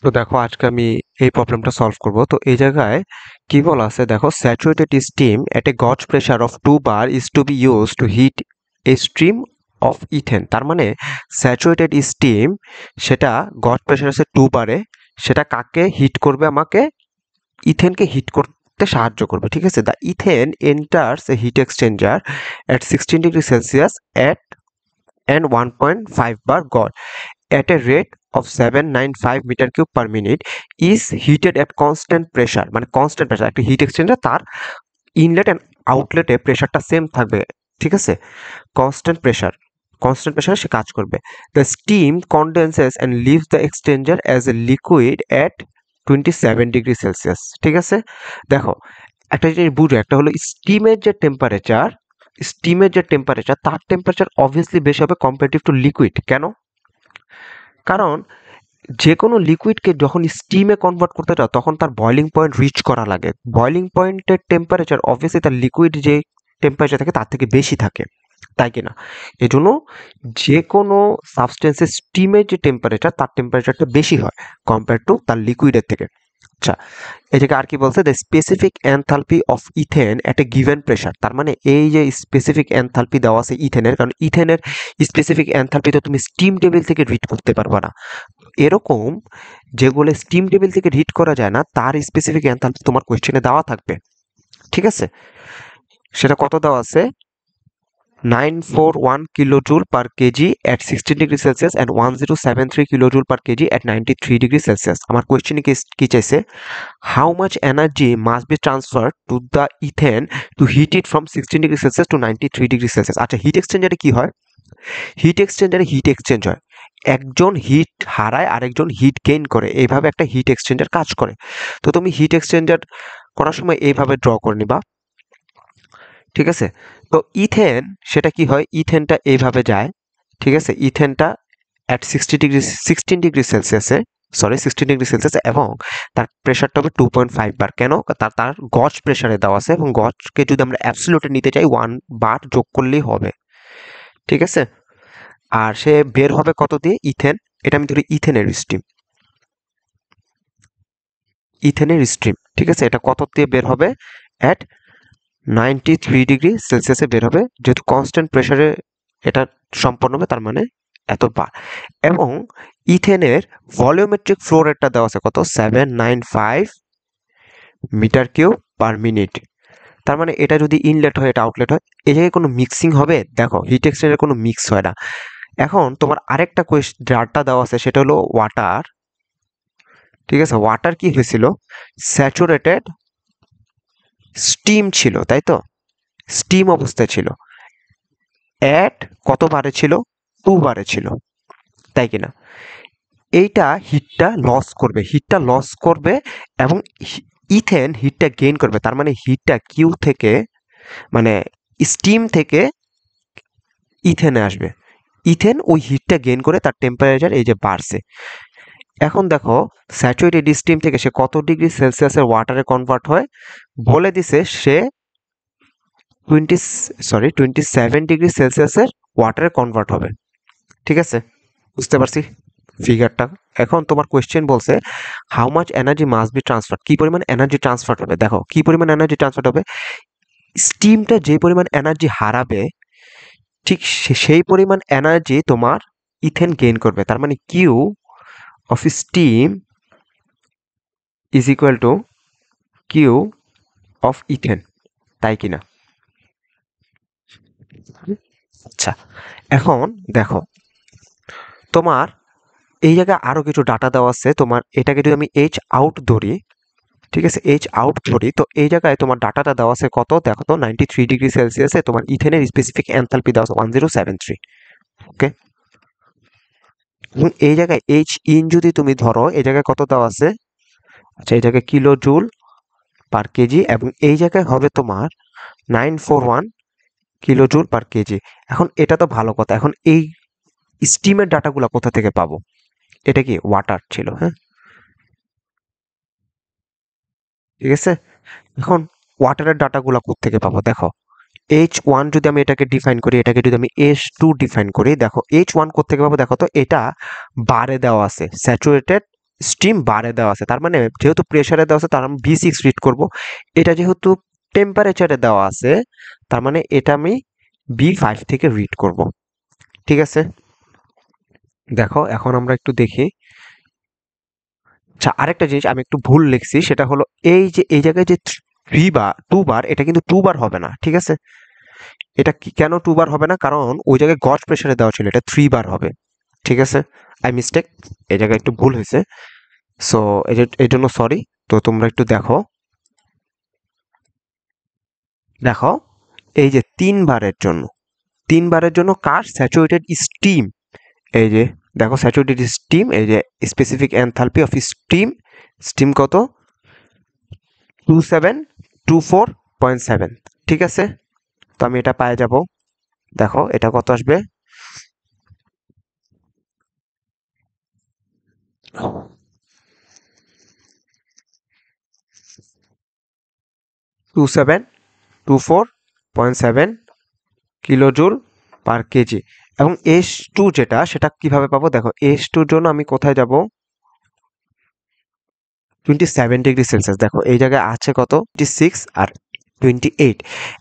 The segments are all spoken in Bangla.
তো দেখো আজকে আমি এই প্রবলেমটা সলভ করব। তো এই জায়গায় কি বলা আছে দেখো, saturated steam at a gauge pressure of 2 bar is to be used to heat a stream of ethane. তার মানে স্যাচুরেটেড স্টিম সেটা গজ প্রেশার আছে 2 বারে, সেটা কাকে হিট করবে? আমাকে ইথেনকে হিট করতে সাহায্য করবে। ঠিক আছে, the ethane enters a heat exchanger at 16 degree Celsius at and 1.5 bar gauge at a rate of 795 meter cube per minute is heated at constant pressure। মানে কনস্ট্যান্ট প্রেসার, একটা হিট এক্সচেঞ্জার তার ইনলেট অ্যান্ড আউটলেটে প্রেসারটা সেম থাকবে। ঠিক আছে, কনস্ট্যান্ট প্রেসারে সে কাজ করবে। The steam condenses and leaves the exchanger as a liquid at 27 degree Celsius. ঠিক আছে, দেখো একটা জিনিস বুঝো, একটা হলো স্টিমের যে টেম্পারেচার তার টেম্পারেচার অবভিয়াসলি বেশি হবে কম্পারেটিভ টু লিকুইড। কেন? কারণ যে কোনো লিকুইডকে যখন স্টিমে কনভার্ট করতে চাও তখন তার বয়লিং পয়েন্ট রিচ করা লাগে। বয়লিং পয়েন্টের টেম্পারেচার অবভিয়াসলি তার লিকুইড যে টেম্পারেচার থাকে তার থেকে বেশি থাকে, তাই কিনা? এই জন্য যে কোনো সাবস্টেন্সের স্টিমের যে টেম্পারেচার তার টেম্পারেচারটা বেশি হয় কম্পেয়ার টু তার লিকুইডের থেকে। আচ্ছা, এটাকে আর কি বলছে? The specific enthalpy of ethane at a given pressure. তার মানে এই যে স্পেসিফিক এনথালপি দেওয়া আছে ইথেনের, কারণ ইথেনের স্পেসিফিক এনথালপি তো তুমি স্টিম টেবিল থেকে রিড করতে পারবা না। এরকম যেগুলো স্টিম টেবিল থেকে রিড করা যায় না তার স্পেসিফিক এনথালপি তোমার কোয়েশ্চেনে দেওয়া থাকবে। ঠিক আছে, সেটা কত দেওয়া আছে? 941 kilojoule per kg at 16 degree Celsius and 1073 kilojoule per kg at 93 degree Celsius। আমার কোয়েশ্চেনে কি চাইছে? How much energy must be transferred to the ethane to heat it from 16 degree Celsius to 93 degree Celsius। আচ্ছা, হিট এক্সচেঞ্জারে কি হয়? হিট এক্সচেঞ্জারে হিট এক্সচেঞ্জ হয়, একজন হিট হারায় আরেকজন হিট গেইন করে, এইভাবে একটা হিট এক্সচেঞ্জার কাজ করে। তো তুমি হিট এক্সচেঞ্জার করার সময় এইভাবে ড্র করে নিবা। ঠিক আছে, তো ইথেন সেটা কি হয়? ইথেনটা এইভাবে যায়। ঠিক আছে, ইথেনটা অ্যাট 16 ডিগ্রি সেলসিয়াসে এবং তার প্রেশারটা হবে 2.5 বার। কেন? তার গজ প্রেশারে দেওয়া আছে এবং গজকে যদি আমরা অ্যাবসলিউটে নিতে চাই 1 বার যোগ করলেই হবে। ঠিক আছে, আর সে বের হবে কত দিয়ে? ইথেন। এটা আমি ধরি ইথেনের স্ট্রিম। ঠিক আছে, এটা কত দিয়ে বের হবে? অ্যাট 93 ডিগ্রি সেলসিয়াসে বের হবে, যেহেতু কনস্ট্যান্ট প্রেসারে এটা সম্পন্ন হবে, তার মানে এত বার। এবং ইথেনের ভলিওমেট্রিক ফ্লো রেটটা দেওয়া আছে কত? 795 মিটার কিউব পার মিনিট। তার মানে এটা যদি ইনলেট হয় এটা আউটলেট হয়, এই জায়গায় কোনো মিক্সিং হবে? দেখো হিট এক্সচেঞ্জারে কোনো মিক্স হয় না। এখন তোমার আরেকটা যারটা দেওয়া আছে সেটা হলো ওয়াটার। ঠিক আছে, ওয়াটার কি হয়েছিল? স্যাচুরেটেড স্টিম ছিল, তাই তো? স্টিম অবস্থায় ছিল, অ্যাট কত বারে ছিল? 2 বারে ছিল, তাই কিনা? এইটা হিটটা লস করবে এবং ইথেন হিটটা গেইন করবে। তার মানে হিটটা কিউ থেকে, মানে স্টিম থেকে ইথেনে আসবে। ইথেন ওই হিটটা গেইন করে তার টেম্পারেচার এই যে বাড়ছে। এখন দেখো স্যাচুরেটেড স্টিম থেকে সে কত ডিগ্রি সেলসিয়াসের ওয়াটারে কনভার্ট হয়? বলে দিছে সে 27 ডিগ্রি সেলসিয়াসের ওয়াটারে কনভার্ট হবে। ঠিক আছে, বুঝতে পারছি ফিগারটা। এখন তোমার কোয়েশ্চেন বলছে how much energy must be transfer, কি পরিমাণ এনার্জি ট্রান্সফার হবে। দেখো কি পরিমাণ এনার্জি ট্রান্সফার হবে, স্টিমটা যে পরিমাণ এনার্জি হারাবে ঠিক সেই পরিমাণ এনার্জি তোমার ইথেন গেইন করবে। তার মানে Q of steam is equal to Q of ethane, তাই কিনা? আচ্ছা, এখন দেখো তোমার এই জায়গায় আরো কিছু ডাটা দেওয়া আছে। তোমার এটাকে যদি আমি এইচ আউট ধরি, ঠিক আছে, এইচ আউট ধরি, তো এই জায়গায় তোমার ডাটাটা দেওয়া আছে কত? দেখো তো 93 ডিগ্রি সেলসিয়াসে তোমার ইথেনের স্পেসিফিক এনথালপি দেওয়া আছে 1073। ওকে, এবং এই জায়গায় এইচ ইন যদি তুমি ধরো, এই জায়গায় কত দেওয়া আছে? আচ্ছা, এই জায়গায় কিলো জুল পার কেজি, এবং এই জায়গায় হবে তোমার 941 কিলো জুল পার কেজি। এখন এটা তো ভালো কথা, এখন এই স্টিমের ডাটাগুলো কোথা থেকে পাবো? এটা কি ওয়াটার ছিল? হ্যাঁ, ঠিক আছে, এখন ওয়াটারের ডাটাগুলো কোত্থেকে পাবো? দেখো H1 যদি আমি এটাকে ডিফাইন করি, এটাকে যদি আমি H2 ডিফাইন করি, দেখো H1 কোত্থেকে পাবো? দেখো তো এটা বারে দেওয়া আছে স্যাচুরেটেড স্টিম বারে দেওয়া আছে, তার মানে যেহেতু প্রেসারে দেওয়া আছে তার আমি V6 রিড করব। এটা যেহেতু টেম্পারেচারে দেওয়া আছে তার মানে এটা আমি B5 থেকে রিড করব। ঠিক আছে, দেখো এখন আমরা একটু দেখি। আচ্ছা, আরেকটা জিনিস আমি একটু ভুল লিখছি, সেটা হলো এই যে এই জায়গায় যে 3 বার 2 বার, এটা কিন্তু 2 বার হবে না। ঠিক আছে, এটা কেন 2 বার হবে না, কারণ ওই জায়গায় গজ প্রেসারে দেওয়া ছিল, এটা 3 বার হবে। ঠিক আছে, আই মিস্টেক, এই জায়গায় একটু ভুল হয়েছে। সো এই জন্য সরি। তো তোমরা একটু দেখো, দেখো এই যে 3 বারের জন্য কার স্যাচুরেটেড স্টিম, এই যে দেখো স্যাচুরেটেড স্টিম, এই যে specific enthalpy of steam, steam কত 2724.7। ঠিক আছে, তো আমি এটা পায়ে যাব। দেখো এটা কত আসবে, 2724.7 কিলোজুল পার কেজি। এবং H2 যেটা, সেটা কিভাবে পাবো, দেখো H2 এর জন্য আমি কোথায় যাব, 27 ডিগ্রি সেলসিয়াস। দেখো এই জায়গায় আছে কত 26 আর 28।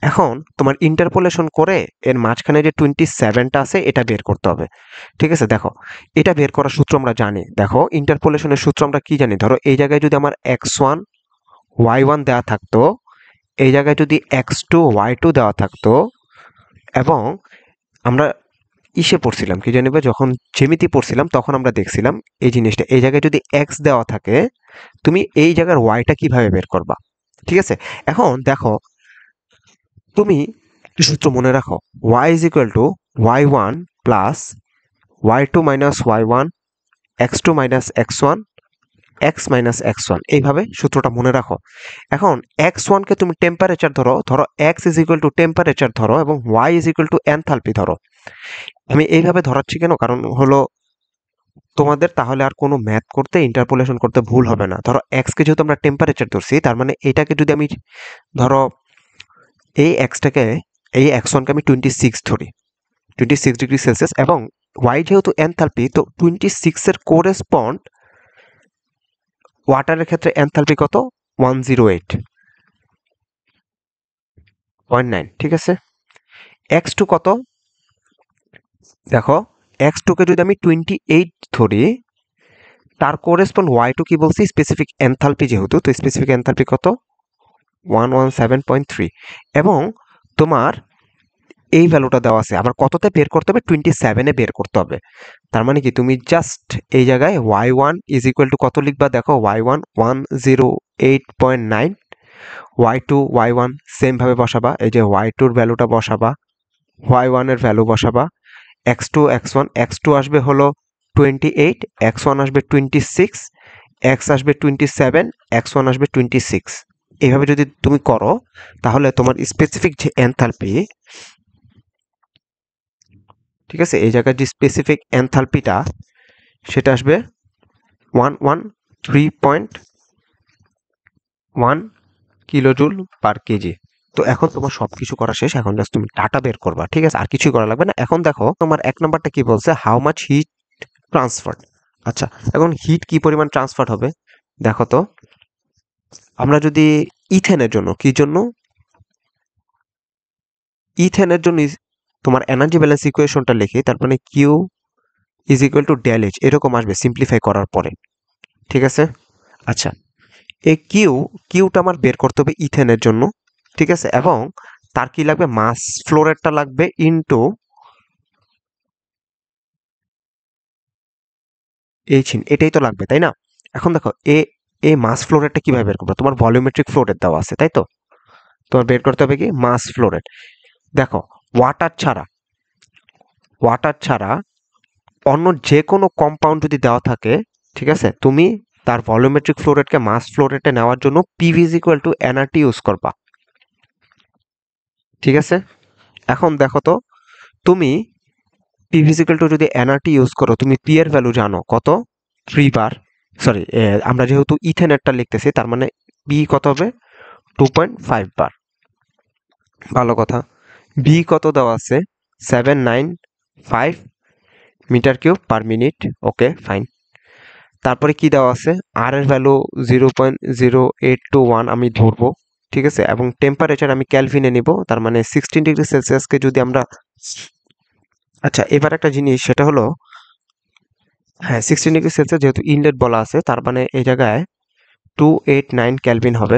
এখন তোমার ইন্টারপোলেশন করে এর মাঝখানে যে 27টা আছে এটা বের করতে হবে। ঠিক আছে, দেখো এটা বের করার সূত্র আমরা জানি। দেখো ইন্টারপোলেশনের সূত্র আমরা কি জানি, ধরো এই জায়গায় যদি আমার x1 y1 দেওয়া থাকতো, এই জায়গায় যদি x2 y2 দেওয়া থাকতো, এবং আমরা ইসে পড়ছিলাম কি জানিবে, যখন জ্যামিতি পড়ছিলাম তখন আমরা দেখছিলাম এই জিনিসটা, এই জায়গায় যদি x দেওয়া থাকে তুমি এই জায়গার ওয়াইটা কিভাবে বের করবা। ঠিক আছে, এখন দেখো তুমি একটি সূত্র মনে রাখো, y is equal two y1 plus y2 minus y1 x2 minus x1 x minus x1, এইভাবে সূত্রটা মনে রাখো। এখন x1 কে তুমি টেম্পারেচার ধরো, x is equal two temperature ধরো, এবং y is equal two enthalpy ধরো। আমি এইভাবে ধরাচ্ছি কেন, কারণ হলো তোমাদের তাহলে আর কোনো ম্যাথ করতে ইন্টারপোলেশন করতে ভুল হবে না। ধরো এক্স কে যেহেতু আমরা টেম্পারেচার ধরছি, তার মানে এটাকে যদি আমি ধরো এই এক্সটাকে, এই x1কে আমি 26 ধরি, 26 ডিগ্রি সেলসিয়াস, এবং ওয়াই যেহেতু এনথালপি, তো 26 এর কোরেসপন্ড ওয়াটারের ক্ষেত্রে এনথালপি কত 108.9। ঠিক আছে, x2 কত, দেখো x2 কে যদি আমি 28 ধরি, তার কোরেসপন্ড y2 কি বলছি, স্পেসিফিক এনথালপি যেহেতু, তো স্পেসিফিক এনথালপি কত 117.3। এবং তোমার এই ভ্যালুটা দেওয়া আছে, আবার কততে বের করতে হবে, 27-এ বের করতে হবে। তার মানে কি তুমি জাস্ট এই জায়গায় y1 ইজ ইকুয়াল টু কত লিখবা, দেখো y1 108.9, y2 y1 সেম ভাবে বসাবা, এই যে y2 এর ভ্যালুটা বসাবা, y1 এর ভ্যালু বসাবা, x2 x1 আসবে হলো 28, x1 আসবে 26, x আসবে 27, x1 আসবে 26। এইভাবে যদি তুমি করো তাহলে তোমার স্পেসিফিক যে এনথালপি, ঠিক আছে, এই জায়গার যে স্পেসিফিক এনথালপিটা সেটা আসবে 113.1 কিলোজুল পার কেজি। তো এখন তোমার সবকিছু করা শেষ, এখন জাস্ট তুমি ডাটা বের করবা। ঠিক আছে, আর কিছুই করা লাগবে না। এখন দেখো তোমার 1 নম্বরটা কি বলছে, হাউ মাচ হিট ট্রান্সফার। আচ্ছা, এখন হিট কি পরিমাণ ট্রান্সফার হবে, দেখো তো আমরা যদি ইথেনের জন্য, কি জন্য, ইথেনের জন্য তোমার এনার্জি ব্যালেন্স ইকুয়েশনটা লিখি, তার মানে Q is equal to del H, এরকম আসবে সিম্পলিফাই করার পরে। ঠিক আছে, আচ্ছা এই কিউটা আমার বের করতে হবে ইথেনের জন্য। ঠিক আছে, এবং তার কি লাগবে, মাস ফ্লো রেটটা লাগবে ইনটু এইচিন, এটাই তো লাগবে তাই না। এখন দেখো এ মাস ফ্লো রেটটা কিভাবে বের করবে, তোমার ভলিউমেট্রিক ফ্লো রেট দেওয়া আছে তাই তো, তোমার বের করতে হবে কি মাস ফ্লো রেট। দেখো ওয়াটার ছাড়া অন্য যে কোনো কম্পাউন্ড যদি দেওয়া থাকে, ঠিক আছে, তুমি তার ভলিউমেট্রিক ফ্লো রেটকে মাস ফ্লো রেটে নেওয়ার জন্য PV is equal two nRT use করবা। ঠিক আছে, এখন দেখো তো তুমি পি ফিজিক্যাল টু যদি এনআরটি ইউজ করো, তুমি পি এর ভ্যালু জানো কত 3 বার, সরি আমরা যেহেতু ইথেনেরটা লিখতেছি তার মানে পি কত হবে 2.5 বার। ভালো কথা, বি কত দেওয়া আছে 795 metre cube per minute. Okay fine, তারপরে কি দেওয়া আছে, আর এর ভ্যালু 0.0821 আমি ধরবো, ঠিক আছে, এবং টেম্পারেচার আমি ক্যালভিনে নিব, তার মানে 16 ডিগ্রি সেলসিয়াসকে যদি আমরা, আচ্ছা এবার একটা জিনিস সেটা হলো, হ্যাঁ 16 ডিগ্রি সেলসিয়াস যেহেতু ইনলেট বলা আছে, তার মানে এই জায়গায় 289 ক্যালভিন হবে।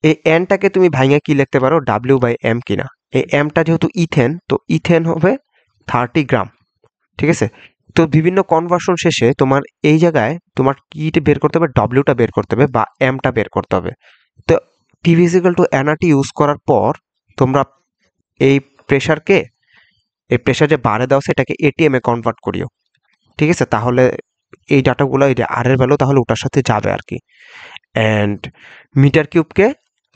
এই এনটাকে তুমি ভাঙে কি লিখতে পারো, W/M কিনা। এই এমটা যেহেতু ইথেন, তো ইথেন হবে 30 গ্রাম, ঠিক আছে। তো বিভিন্ন কনভার্সন শেষে তোমার এই জায়গায় তোমার কিটা বের করতে হবে, ডব্লিউটা বের করতে হবে বা এমটা বের করতে হবে। তো PV = NRT ইউজ করার পর তোমরা এই প্রেশারকে, এই প্রেশার যে বারে দাও সেটাকে ATM এ কনভার্ট করিও, ঠিক আছে। তাহলে এই ডাটাগুলো, এই যে আর এর ভ্যালু তাহলে ওটার সাথে যাবে আর কি। অ্যান্ড মিটার কিউবকে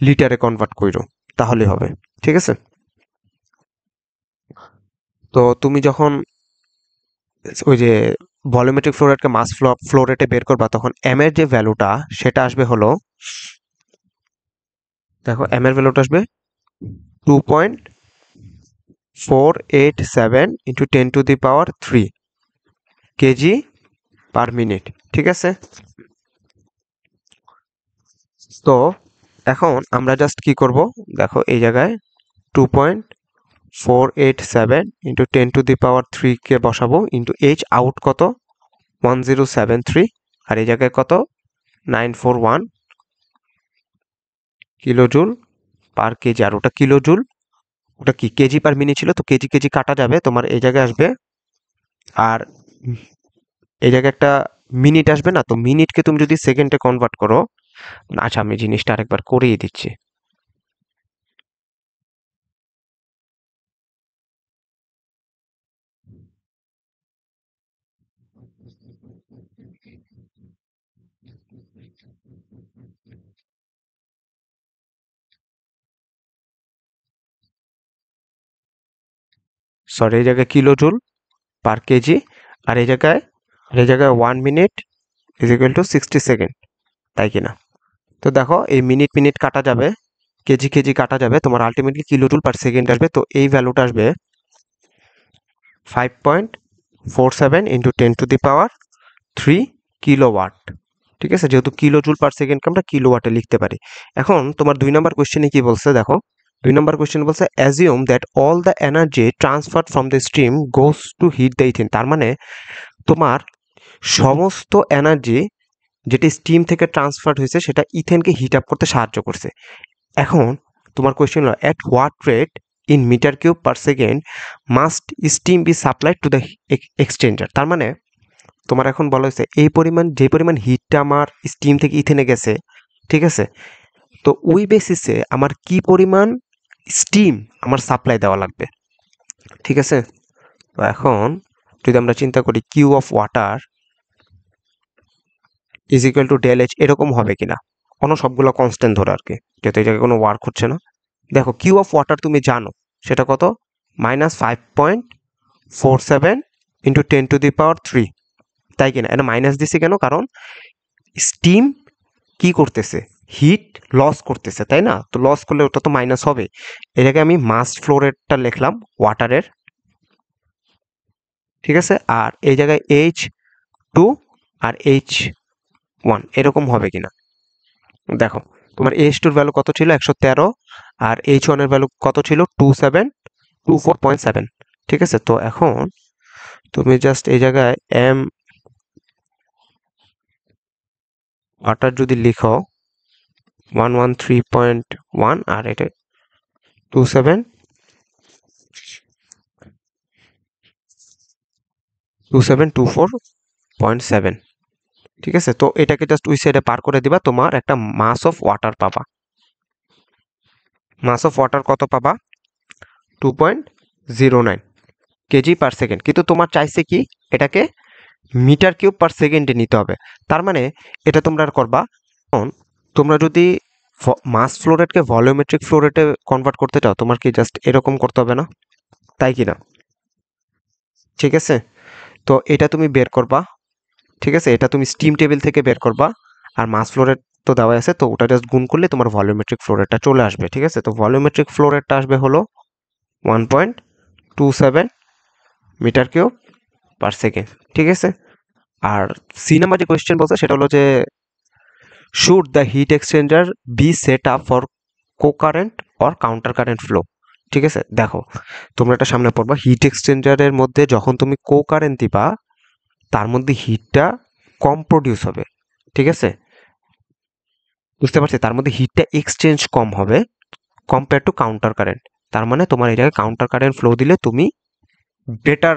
লিটারে কনভার্ট করো, তাহলেই হবে, ঠিক আছে। তো তুমি যখন ওই যে ভলিউমেট্রিক ফ্লো রেটকে মাস ফ্লো রেটে বের করবা, তখন এম এর যে ভ্যালুটা সেটা আসবে হলো, দেখো এম এর ভ্যালুটা আসবে 2.487 ইন্টু 10⁻³ কেজি পার মিনিট, ঠিক আছে। তো এখন আমরা জাস্ট কি করব, দেখো এই জায়গায় 2.487 ইন্টু 10⁻³ কে বসাবো, ইন্টু এইচ আউট কত 1073, আর এই জায়গায় কত 941 কিলোজুল পার কেজি, আর ওটা কিলোজুল, ওটা কি কেজি পার মিনিট ছিল, তো কেজি কেজি কাটা যাবে, তোমার এই জায়গায় আসবে, আর এই জায়গায় একটা মিনিট আসবে না, তো মিনিটকে তুমি যদি সেকেন্ডে কনভার্ট করো, আচ্ছা আমি জিনিসটা আরেকবার করিয়ে দিচ্ছি। সরি, এই জায়গায় কিলোজুল পার কেজি, আর এই জায়গায় 1 minute is equal two 60 second, তাই কিনা। তো দেখো এই মিনিট মিনিট কাটা যাবে, কেজি কেজি কাটা যাবে, তোমার আলটিমেটলি কিলোজুল পার সেকেন্ড আসবে। তো এই ভ্যালুটা আসবে 5.47 ইন্টু 10⁻³ কিলোওয়াট, ঠিক আছে। যেহেতু কিলোজুল পার সেকেন্ডকে আমরা কিলোওয়াটে লিখতে পারি। এখন তোমার 2 নম্বর কোশ্চেনে কি বলছে দেখো, 2 নম্বর কোশ্চেন বলছে assume that all the energy transferred from the stream goes to heat the ethane. তার মানে তোমার সমস্ত এনার্জি যেটি স্টিম থেকে ট্রান্সফার হয়েছে সেটা ইথেনকে হিট আপ করতে সাহায্য করছে। এখন তোমার কোয়েশ্চেন হলো at what rate in metre cube per second must steam be supplied to the exchanger. তার মানে তোমার এখন বলা হয়েছে এই পরিমাণ, যে পরিমাণ হিটটা আমার স্টিম থেকে ইথেনে গেছে, ঠিক আছে, তো ওই বেসিসে আমার কি পরিমাণ স্টিম আমার সাপ্লাই দেওয়া লাগবে, ঠিক আছে। তো এখন যদি আমরা চিন্তা করি Q of water is equal to ∇H, এরকম হবে কিনা, কোনো সবগুলো কনস্ট্যান্ট ধরে আর কি, যেহেতু এই জায়গায় কোনো ওয়ার্ক হচ্ছে না। দেখো কিউ অফ ওয়াটার তুমি জানো সেটা কত, -5.47 ইন্টু 10⁻³, তাই কিনা। এটা মাইনাস দিছি কেন, কারণ স্টিম কি করতেছে, হিট লস করতেছে, তাই না। তো লস করলে ওটা তো মাইনাস হবে। এই জায়গায় আমি মাস ফ্লো রেটটা লিখলাম ওয়াটারের, ঠিক আছে। আর এই জায়গায় H2 আর H1 এরকম হবে কিনা, দেখো তোমার H2 এর ভ্যালু কত ছিল 113, আর H1 এর ভ্যালু কত ছিল 24.7, ঠিক আছে। তো এখন তুমি জাস্ট এই জায়গায় এম ওয়াটার যদি লিখো 113.1 আর এটা 2724.7, ঠিক আছে। তো এটাকে জাস্ট ওই সাইডে পার করে দিবা, তোমার একটা মাস অফ ওয়াটার পাবা। মাস অফ ওয়াটার কত পাবা, 2.09 কেজি পার সেকেন্ড। কিন্তু তোমার চাইছে কি এটাকে মিটার কিউব পার সেকেন্ডে নিতে হবে। তার মানে এটা তোমরা আর করবা, তোমরা যদি মাস ফ্লো রেটকে ভলিউমেট্রিক ফ্লো রেটে কনভার্ট করতে চাও, তোমার কি জাস্ট এরকম করতে হবে না, তাই কি না, ঠিক আছে। তো এটা তুমি বের করবা, ঠিক আছে, এটা তুমি স্টিম টেবিল থেকে বের করবা, আর মাস ফ্লো রেট তো দেওয়া আছে, তো ওটা জাস্ট গুণ করলে তোমার ভলিউমেট্রিক ফ্লো রেটটা চলে আসবে, ঠিক আছে। তো ভলিউমেট্রিক ফ্লো রেটটা আসবে হলো 1.27 মিটার কিউব পার সেকেন্ড, ঠিক আছে। আর সি নাম্বার যে কোয়েশ্চেন বলছে সেটা হলো যে should the heat exchanger be set up for cocurrent or counter current flow. ঠিক আছে, দেখো তোমরা এটা সামনে পড়বা, হিট এক্সচেঞ্জারের মধ্যে যখন তুমি কোকারেন্ট দিবা তার মধ্যে হিটটা কম প্রডিউস হবে। ঠিক আছে, বুঝতে পারছি, তার মধ্যে হিটটা এক্সচেঞ্জ কম হবে কম্পেয়ার টু কাউন্টার কারেন্ট। তার মানে তোমার এই জায়গায় কাউন্টার কারেন্ট ফ্লো দিলে তুমি বেটার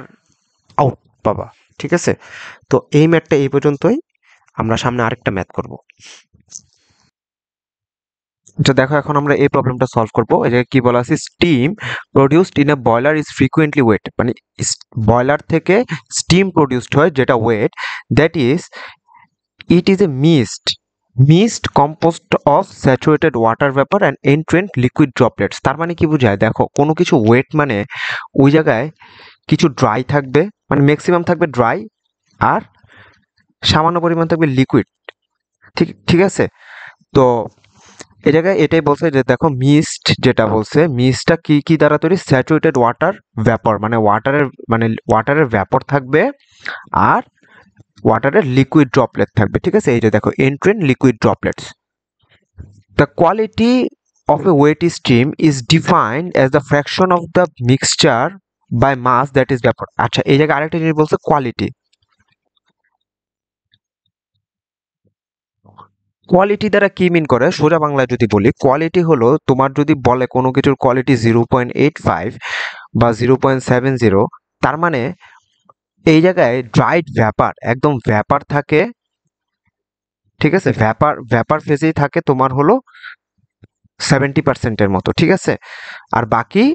আউট পাবা। ঠিক আছে, তো এই ম্যাথটা এই পর্যন্তই, আমরা সামনে আরেকটা ম্যাথ করব। আচ্ছা দেখো, এখন আমরা এই প্রবলেমটা সলভ করব। এই যে কি বলা আছে, steam produced in a boiler is frequently wet, মানে বয়লার থেকে স্টিম প্রডিউসড হয় যেটা wet, that is it is a mist composed of saturated water vapour and entrained liquid droplets. তার মানে কি বোঝায়, দেখো কোনো কিছু ওয়েট মানে ওই জায়গায় কিছু ড্রাই থাকবে, মানে ম্যাক্সিমাম থাকবে ড্রাই, আর সামান্য পরিমাণ থাকবে লিকুইড। ঠিক ঠিক আছে, তো এই জায়গায় এটাই বলছে যে দেখো মিস্ট যেটা বলছে, মিস্টটা কি কি দ্বারা তৈরি, স্যাচুরেটেড ওয়াটার ভ্যাপর, মানে ওয়াটারের ভ্যাপর থাকবে আর ওয়াটারের লিকুইড ড্রপলেট থাকবে। ঠিক আছে, এই যে দেখো entrained liquid droplets. The quality of a wet stream is defined as the fraction of the mixture by mass that is vapor। আচ্ছা এই জায়গায় আরেকটা জিনিস বলছে, কোয়ালিটি। কোয়ালিটি দ্বারা কি মিন করে, সোজা বাংলায় যদি বলি, কোয়ালিটি হলো তোমার যদি বলে কোনো কিছুর কোয়ালিটি 0.85 বা 0.70, তার মানে এই জায়গায় ড্রাইড ভ্যাপার, একদম ভ্যাপার থাকে। ঠিক আছে, ভ্যাপার ফেজেই থাকে তোমার হলো 70%-এর মতো। ঠিক আছে, আর বাকি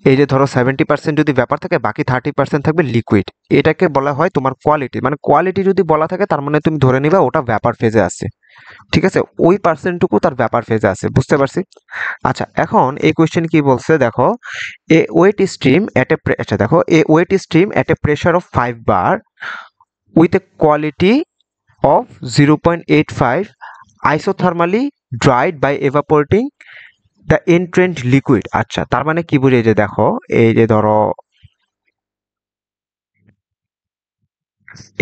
এই যে ধরো 70% যদি ব্যাপার থাকে, বাকি 30% থাকবে লিকুইড। এটাকে বলা হয় তোমার কোয়ালিটি। মানে কোয়ালিটি যদি বলা থাকে তার মানে তুমি ধরে নিবা ওটা ব্যাপার ফেজে আছে। ঠিক আছে, ওই পার্সেন্টটুকু তার ব্যাপার ফেজে আছে, বুঝতে পারছি। আচ্ছা এখন এই কোয়েশ্চেন কি বলছে, দেখো a wet stream at a, আচ্ছা দেখো a wet stream at a pressure of 5 bar with a quality of 0.85 isothermally dried by evaporating the entrained liquid. আচ্ছা তার মানে কি বুঝে, যে দেখো এই যে ধরো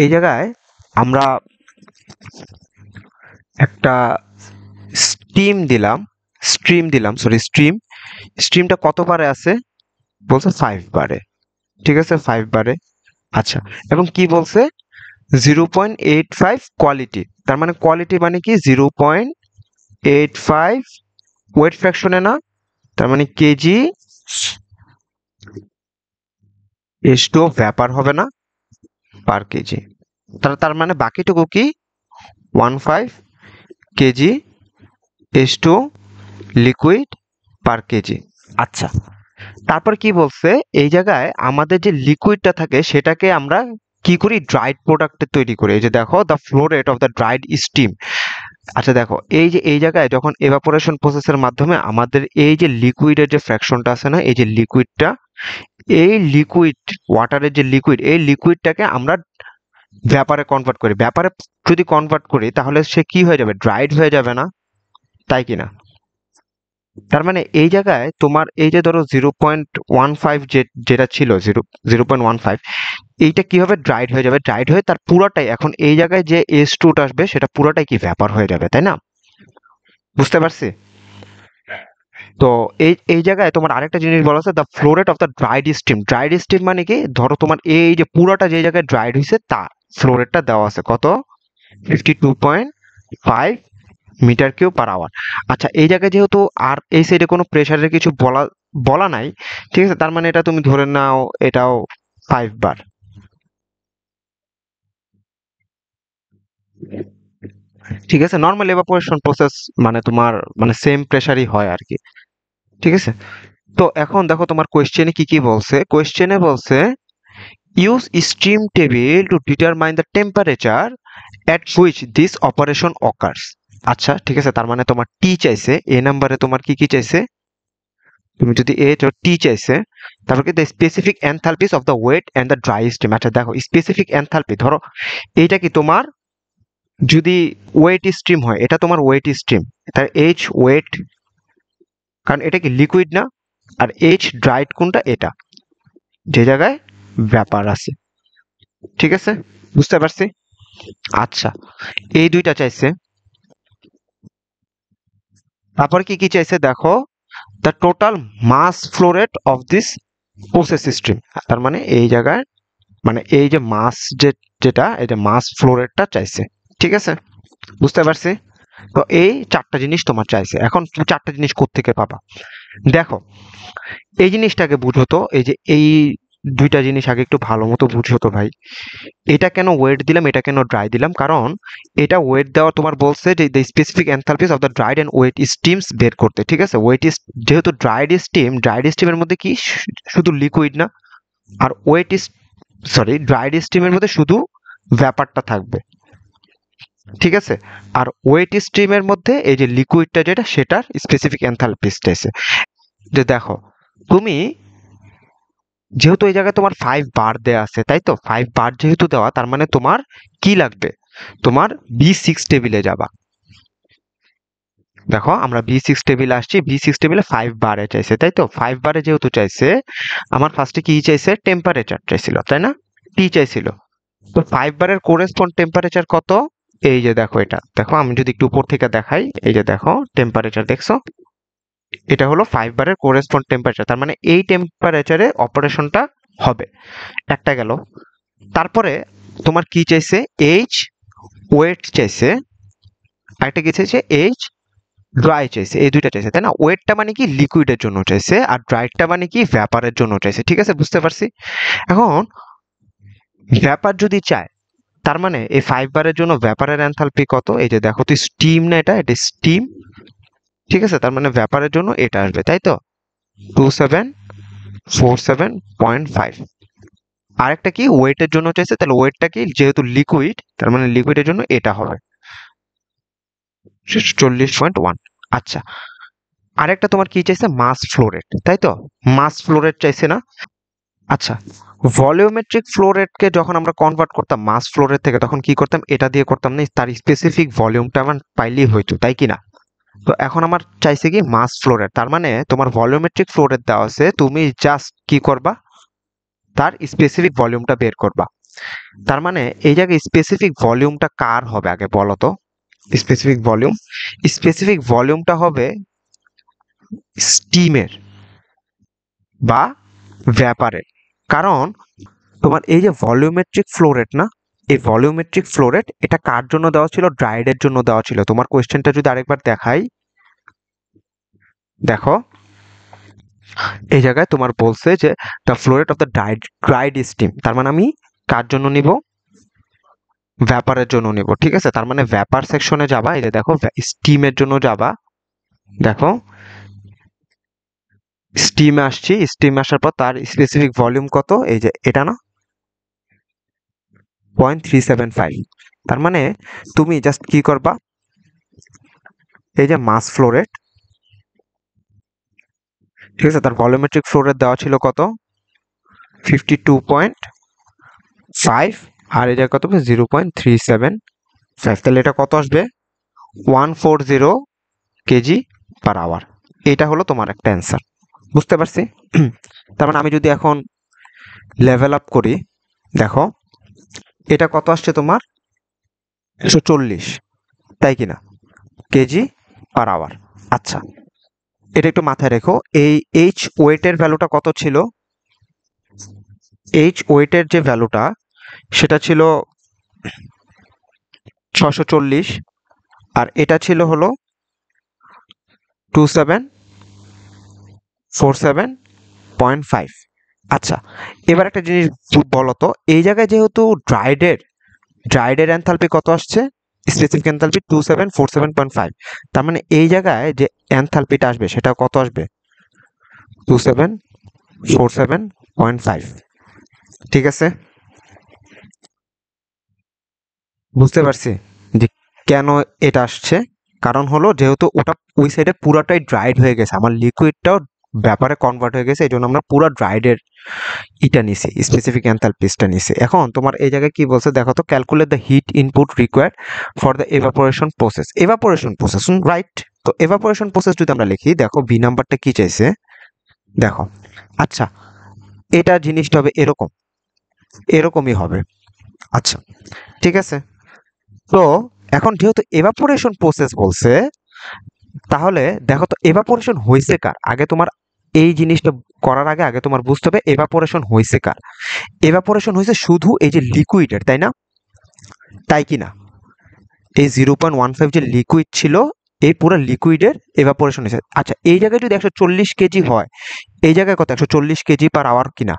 এই জায়গায় আমরা একটা স্ট্রিমটা কত বারে আছে বলছে 5 বারে। ঠিক আছে, 5 বারে। আচ্ছা এবং কি বলছে 0.85 কোয়ালিটি, তার মানে কোয়ালিটি মানে কি 0.85 ওয়েট ফ্র্যাকশনে না, তার মানে কেজি এস টু ভ্যাপার হবে না পার কেজি। তার মানে বাকিটুকু কি 15 কেজি H2 লিকুইড পার কেজি। আচ্ছা তারপর কি বলছে, এই জায়গায় আমাদের যে লিকুইডটা থাকে সেটাকে আমরা কি করি, ড্রাইড প্রোডাক্টে তৈরি করি। এই যে দেখো the flow rate of the dried steam. আচ্ছা দেখো এই যে এই জায়গায় যখন এভাপোরেশন প্রসেসের মাধ্যমে আমাদের এই যে লিকুইডের যে ফ্র্যাকশনটা আছে না, এই যে লিকুইডটা, এই লিকুইড ওয়াটারের যে লিকুইড, এই লিকুইডটাকে আমরা ভ্যাপারে কনভার্ট করি। ভ্যাপারে যদি কনভার্ট করি তাহলে সে কি হয়ে যাবে, ড্রাইড হয়ে যাবে না, তাই কিনা। তার মানে এই জায়গায় তোমার এই যে ধরো 0.15 যেটা ছিল 0.15, এইটা কি হবে, ড্রাইড হয়ে যাবে। ড্রাইড হয়ে তার পুরোটাই, এখন এই জায়গায় যে H2 আসবে সেটা পুরোটাই কি ভ্যাপার হয়ে যাবে, তাই না। বুঝতে পারছি। তো এই এই জায়গায় তোমার আরেকটা জিনিস বলা আছে, the flow rate of the dried steam. Dried steam মানে কি, ধরো তোমার এই যে পুরোটা যে জায়গায় ড্রাইড হয়েছে তার ফ্লো রেটটা দেওয়া আছে কত, 52.5 মিটার কিউব পার আওয়ার। আচ্ছা এই জায়গায় যেহেতু আর এই সাইডে কোনো প্রেসারের কিছু বলা বলা নাই, ঠিক আছে, তার মানে এটা তুমি ধরে নাও এটাও 5 বার। ঠিক আছে, নর্মাল এভাপোরেশন প্রসেস মানে তোমার মানে সেম প্রেসারই হয় আর কি। ঠিক আছে, তো এখন দেখো তোমার কোয়েশ্চেনে কি কি বলছে। কোয়েশ্চেনে বলছে use stream table to determine the temperature at which this operation occurs. আচ্ছা ঠিক আছে, তার মানে তোমার টি চাইছে, এ নাম্বারে তোমার কি কি চাইছে, তুমি যদি এ টি চাইছে, তারপর কি the specific enthalpies of the wet and the dry steam. আচ্ছা দেখো স্পেসিফিক এনথালপি, ধরো এইটা কি তোমার যদি ওয়েট স্ট্রিম হয়, এটা তোমার ওয়েট স্ট্রিম, তার এইচ ওয়েট, কারণ এটা কি লিকুইড না, আর এইচ ড্রাইড কোনটা, এটা যে জায়গায় ব্যাপার আছে। ঠিক আছে, বুঝতে পারছি। আচ্ছা, এই দুইটা চাইছে। তারপরে কি কি চাইছে দেখো, the total mass flow rate of this process stream. তার মানে এই জায়গায়, মানে এই যে মাস, যেটা এই যে মাস ফ্লো রেটটা চাইছে। ঠিক আছে, বুঝতে পারছি। তো এই চারটা জিনিস তোমার চাইছে। এখন তুমি চারটা জিনিস কোত্থেকে পাবা দেখো, এই জিনিসটাকে বুঝো তো। এই যে এই দুইটা জিনিস আগে একটু ভালো মতো বুঝো তো ভাই। এটা কেন ওয়েট দিলাম, এটা কেন ড্রাই দিলাম, কারণ এটা ওয়েট দেওয়া তোমার বলছে যে the specific enthalpies of the dried and wet steams বের করতে। ঠিক আছে, ওয়েট ইস, যেহেতু ড্রাইড স্টিমের মধ্যে কি শুধু লিকুইড না, আর ওয়েট ইস, সরি, ড্রাইড স্টিমের মধ্যে শুধু ব্যাপারটা থাকবে। ঠিক আছে, আর ওয়েট স্ট্রিমের মধ্যে এই যে লিকুইডটা যেটা, সেটার স্পেসিফিক এনথালপিসটা এসে। যে দেখো, তুমি যেহেতু এই জায়গায় তোমার 5 বার দেওয়া আছে, তাই তো 5 বার যেহেতু দেওয়া, তার মানে তোমার কি লাগবে, তোমার B6 টেবিলে যাবা। দেখো আমরা B6 টেবিলে আসছি, B6 টেবিলে 5 বারে চাইছে, তাই তো 5 বারে যেহেতু চাইছে, আমার ফার্স্টে কি চাইছে, টেম্পারেচার চাইছিল, তাই না, টি চাইছিল। তো 5 বারের কোরেসপন্ড টেম্পারেচার কত, এই যে দেখো, এটা দেখো, আমি যদি একটু উপর থেকে দেখাই, এই যে দেখো টেম্পারেচার দেখছো, এটা হলো 5 বারের কোরেসপন্ড টেম্পারেচার। তার মানে এই টেম্পারেচারে অপারেশনটা হবে। একটা গেল। তারপরে তোমার কি চাইছে, এইচ ওয়েট চাইছে, আরেকটা কি চাইছে, এইচ ড্রাই চাইছে। এই দুইটা চাইছে, তাই না। ওয়েটটা মানে কি লিকুইডের জন্য চাইছে, আর ড্রাইটা মানে কি ভ্যাপারের জন্য চাইছে। ঠিক আছে, বুঝতে পারছি। এখন ভ্যাপার যদি চায়, তার মানে এই 5 বারের জন্য ভ্যাপারের এনথালপি কত, এই যে দেখো তো, স্টিম না, এটা এটা স্টিম। ঠিক আছে, তার মানে ভ্যাপারের জন্য এটা আসবে, তাই তো 2747.5। আরেকটা কি ওয়েটের জন্য চাইছে, তাহলে ওয়েটটা কি, যেহেতু লিকুইড, তার মানে লিকুইডের জন্য এটা হবে 40.1। আচ্ছা, আরেকটা তোমার কি চাইছে, মাস ফ্লো রেট, তাই তো, মাস ফ্লো রেট চাইছে না। আচ্ছা, ভলিওমেট্রিক ফ্লো রেটকে যখন আমরা কনভার্ট করতাম মাস ফ্লো রেট থেকে, তখন কি করতাম, এটা দিয়ে করতাম না, তার স্পেসিফিক ভলিউমটা আমার পাইলেই হইতো, তাই কি না। তো এখন আমার চাইছে কি মাস ফ্লো রেট, তার মানে তোমার ভলিওমেট্রিক ফ্লো রেট দেওয়া আছে, তুমি জাস্ট কি করবা, তার স্পেসিফিক ভলিউমটা বের করবা। তার মানে এই জায়গায় স্পেসিফিক ভলিউমটা কার হবে আগে বলো তো। স্পেসিফিক ভলিউমটা হবে স্টিমের বা ভ্যাপারের। কারণ তোমার এই যে ভলিউমেট্রিক ফ্লো রেট না, এই ভলিউমেট্রিক ফ্লো রেট এটা কার জন্য দেওয়া ছিল, ড্রাইডের জন্য দেওয়া ছিল। তোমার কোয়েশ্চেনটা যদি আরেকবার দেখাই, দেখো এই জায়গায় তোমার বলছে যে the flow rate of the dried steam, তার মানে আমি কার জন্য নিব, ভ্যাপারের জন্য নিব। ঠিক আছে, তার মানে ভ্যাপার সেকশনে যাবা, এই যে দেখো স্টিমের জন্য যাবা, দেখো স্টিমে আসছি, স্টিমে আসার পর তার স্পেসিফিক ভলিউম কত, এই যে এটা না, 0.375। তার মানে তুমি জাস্ট কি করবা, এই যে মাস ফ্লো রেট, ঠিক আছে, তার ভলিউমেট্রিক ফ্লো রেট দেওয়া ছিল কত, 52.5, আর এটা কত, 0.375। তাহলে এটা কত আসবে, 140 কেজি পার আওয়ার। এটা হলো তোমার একটা অ্যান্সার, বুঝতে পারছি। তার মানে আমি যদি এখন লেভেল আপ করি, দেখো এটা কত আসছে তোমার, 140, তাই কিনা, কেজি পার আওয়ার। আচ্ছা, এটা একটু মাথায় রেখো। এই এইচ ওয়েটের ভ্যালুটা কত ছিল, এইচ ওয়েটের যে ভ্যালুটা সেটা ছিল 640, আর এটা ছিল হলো 2747.5। আচ্ছা, এবার একটা জিনিস বলো তো, এই জায়গায় যেহেতু ড্রাইডের এনথালপি কত আসছে, স্পেসিফিক এনথালপি 2747.5, তার মানে এই জায়গায় যে এনথালপিটা আসবে সেটা কত আসবে, 2747.5। ঠিক আছে, বুঝতে পারছি যে কেন এটা আসছে। কারণ হলো যেহেতু ওটা ওই সাইডে পুরাটাই ড্রাইড হয়ে গেছে, আমার লিকুইডটাও ব্যাপারে কনভার্ট হয়ে গেছে, এই জন্য আমরা পুরো ড্রাইডের এটা নিছি, স্পেসিফিক এনথালপিসটা নিছি। এখন তোমার এই জায়গায় কি বলছে দেখো তো, calculate the heat input required for the evaporation process, right. তো এভাপোরেশন প্রসেস যদি আমরা লিখি, দেখো বি নাম্বারটা কি চাইছে, দেখো। আচ্ছা, এটা জিনিসটা হবে এরকমই হবে। আচ্ছা, ঠিক আছে। তো এখন যেহেতু এভাপোরেশন প্রসেস বলছে, তাহলে দেখো তো এভাপোরেশন হয়েছে কার আগে। তোমার এই জিনিসটা করার আগে আগে তোমার বুঝতে হবে এভাপোরেশন হয়েছে কার। এভাপোরেশন হয়েছে শুধু এই যে লিকুইডের, তাই না? তাই কি না? এই 0.15 যে লিকুইড ছিল, এই পুরো লিকুইডের এভাপোরেশন হয়েছে। আচ্ছা, এই জায়গায় যদি 140 কেজি হয়, এই জায়গায় কত 140 কেজি পার আওয়ার কিনা?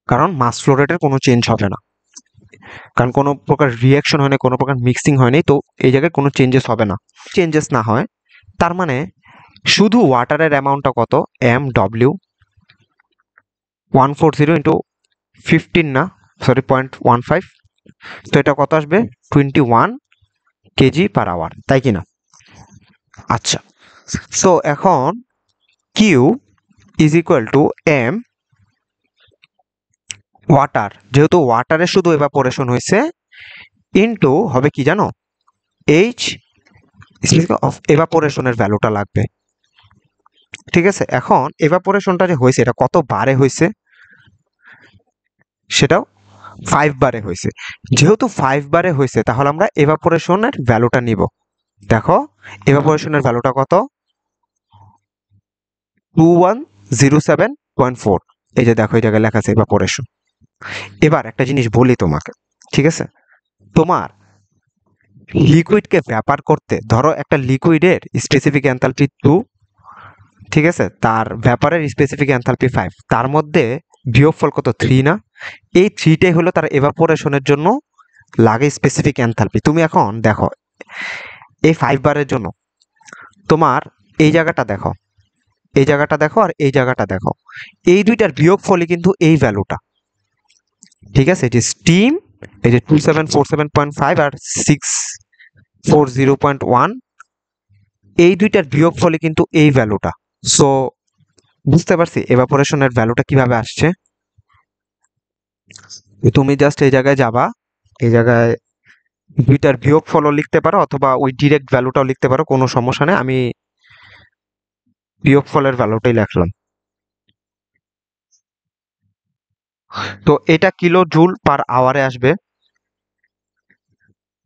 কারণ মাস ফ্লো রেটের কোনো চেঞ্জ হবে না, কারণ কোনো প্রকার রিয়াকশন হয়নি, কোনো প্রকার মিক্সিং হয়নি, তো এই জায়গায় কোনো চেঞ্জেস হবে না। চেঞ্জেস না হয়, তার মানে শুধু ওয়াটারের অ্যামাউন্টটা কত? এম ডব্লিউ 140 ইন্টু 15 না, সরি 0.15, তো এটা কত আসবে? 21 কেজি পার আওয়ার, তাই কি না? আচ্ছা, সো এখন Q is equal to M water, যেহেতু ওয়াটারের শুধু এভাপোরেশন হয়েছে, ইনটু হবে কি জানো? এইচ অফ এভাপোরেশনের ভ্যালুটা লাগবে। ঠিক আছে, এখন এভাপোরেশনটা যে হয়েছে এটা কত বারে হয়েছে? সেটাও 5 বারে হয়েছে। যেহেতু 5 বারে হয়েছে, তাহলে আমরা এভাপোরেশনের ভ্যালুটা নিব। দেখো এভাপোরেশনের ভ্যালুটা কত? 2107.4। এই যে দেখো এই জায়গায় লেখা আছে এভাপোরেশন। এবার একটা জিনিস বলি তোমাকে, ঠিক আছে? তোমার লিকুইডকে ভ্যাপার করতে, ধরো একটা লিকুইডের স্পেসিফিক এনথালপি 2, ঠিক আছে, তার ভ্যাপারের স্পেসিফিক এনথালপি 5, তার মধ্যে বিয়োগফল কত? 3 না? এই 3টাই হলো তার এভাপোরেশনের জন্য লাগে স্পেসিফিক এনথালপি। তুমি এখন দেখো এই 5 বারের জন্য তোমার এই জায়গাটা দেখো, এই জায়গাটা দেখো, আর এই জায়গাটা দেখো, এই দুইটার বিয়োগফলই কিন্তু এই ভ্যালুটা। ঠিক আছে, যে স্টিম এই যে 2747.5 আর 640.1, এই দুইটার বিয়োগফলই কিন্তু এই ভ্যালুটা। সো বুঝতে পারছি এভাপোরেশনের ভ্যালুটা কিভাবে আসছে। তুমি জাস্ট এই জায়গায় যাবা, এই জায়গায় দুইটার বিয়োগফলও লিখতে পারো, অথবা ওই ডিরেক্ট ভ্যালুটাও লিখতে পারো, কোনো সমস্যা নেই। আমি বিয়োগফলের ভ্যালুটাই লিখলাম। তো এটা কিলো জুল পার আওয়ারে আসবে,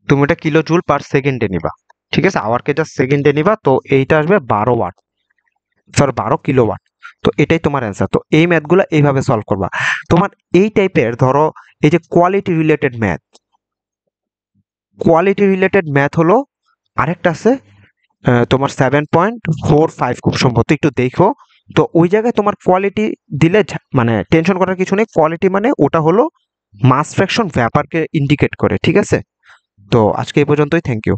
তুমি এটা কিলো জুল পার সেকেন্ডে নিবা। ঠিক আছে, আওয়ারকে জাস্ট সেকেন্ডে নিবা, তো এইটা আসবে 12 ওয়াট, সরি 12 কিলোওয়াট। তো এটাই তোমার অ্যান্সার। তো এই ম্যাথগুলো এইভাবে সলভ করবা। তোমার এই টাইপের ধরো এই যে কোয়ালিটি রিলেটেড ম্যাথ হলো আরেকটা আছে, তোমার 7.45 খুব সম্ভবত, একটু দেখো। তো ওই জায়গায় তোমার কোয়ালিটি দিলে মানে টেনশন করার কিছু নেই। কোয়ালিটি মানে ওটা হলো মাস ফ্র্যাকশন ভ্যাপারকে ইন্ডিকেট করে। ঠিক আছে, তো আজকে এই পর্যন্তই। Thank you.